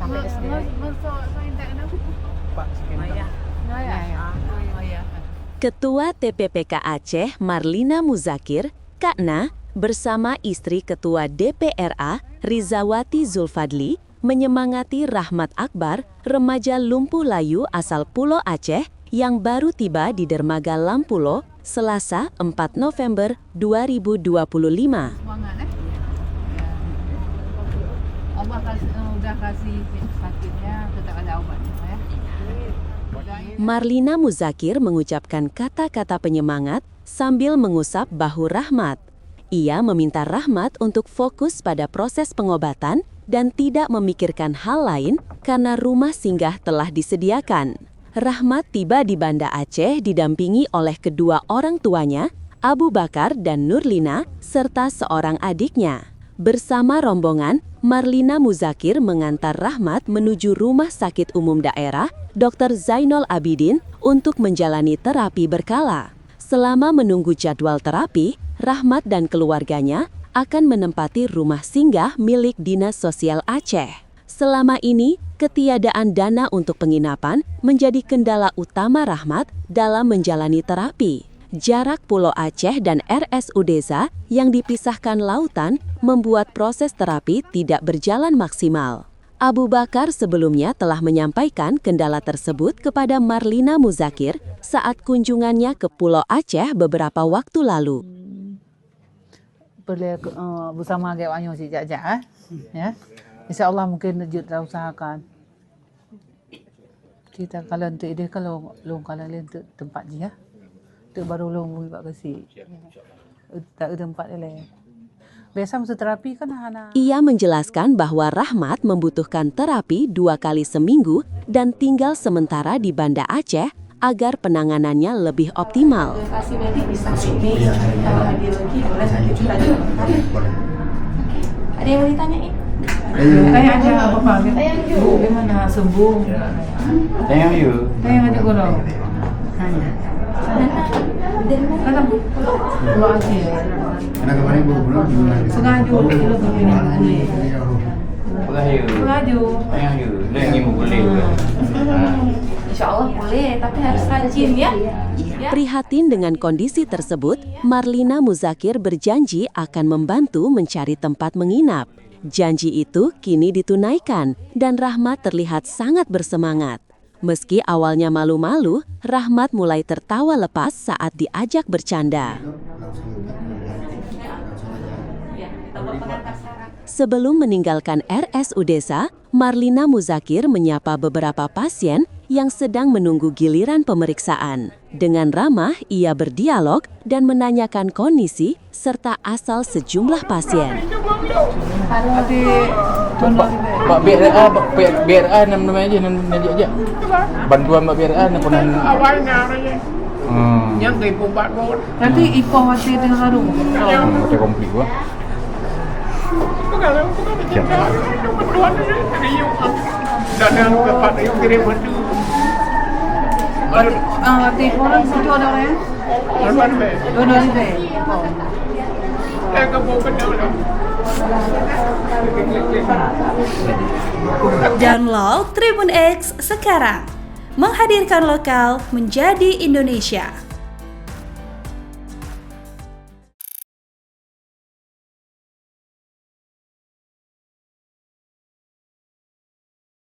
sampai SD. Ketua TPPK Aceh Marlina Muzakir, Kakna, bersama istri Ketua DPRA Rizawati Zulfadli menyemangati Rahmat Akbar, remaja lumpuh layu asal Pulau Aceh yang baru tiba di Dermaga Lampulo, Selasa 4 November 2025. Allah udah kasih sakitnya, tetap ada obatnya ya. Marlina Muzakir mengucapkan kata-kata penyemangat sambil mengusap bahu Rahmat. Ia meminta Rahmat untuk fokus pada proses pengobatan dan tidak memikirkan hal lain karena rumah singgah telah disediakan. Rahmat tiba di Banda Aceh didampingi oleh kedua orang tuanya, Abu Bakar dan Nurlina, serta seorang adiknya. Bersama rombongan, Marlina Muzakir mengantar Rahmat menuju Rumah Sakit Umum Daerah Dr. Zainal Abidin untuk menjalani terapi berkala. Selama menunggu jadwal terapi, Rahmat dan keluarganya akan menempati rumah singgah milik Dinas Sosial Aceh. Selama ini, ketiadaan dana untuk penginapan menjadi kendala utama Rahmat dalam menjalani terapi. Jarak Pulau Aceh dan RSUD Desa yang dipisahkan lautan membuat proses terapi tidak berjalan maksimal. Abu Bakar sebelumnya telah menyampaikan kendala tersebut kepada Marlina Muzakir saat kunjungannya ke Pulau Aceh beberapa waktu lalu. Boleh bersama agaknya si Jajak ya. InsyaAllah mungkin kita usahakan. Kita kalau untuk dia kalau untuk tempat dia. Itu baru long buat kasi. Tak tempat dia. Biasa masa terapi kan anak. Ia menjelaskan bahwa Rahmat membutuhkan terapi 2 kali seminggu dan tinggal sementara di Banda Aceh agar penanganannya lebih optimal. Kasih medik bisa sini. Kalau hadir lagi boleh nanti kita boleh. Ada yang mau ditanyain? Tanya aja apa-apa. Gimana sembuh? Tanya you. Tanya aja kalau. Mana bu? Pulau Aceh. Sengaja kita begini. Sengaja. Tanya you. Dia ingin boleh. Insyaallah boleh, tapi harus rajin ya. Prihatin dengan kondisi tersebut, Marlina Muzakir berjanji akan membantu mencari tempat menginap. Janji itu kini ditunaikan dan Rahmat terlihat sangat bersemangat. Meski awalnya malu-malu, Rahmat mulai tertawa lepas saat diajak bercanda. Sebelum meninggalkan RSUD Desa, Marlina Muzakir menyapa beberapa pasien yang sedang menunggu giliran pemeriksaan. Dengan ramah, ia berdialog dan menanyakan kondisi serta asal sejumlah pasien. Pak BRA nama aja aja. Bantuan Pak BRA pun yang ke Ipoh Bakor. Nanti Ipoh masih dengan harum. Macam komplit gua. Dan yang keempat yang kirim itu. Di orang situ ada orang yang? Tuan be. Dua-dua be. Ke Bogor dulu. Download Tribun X sekarang. Menghadirkan lokal menjadi Indonesia.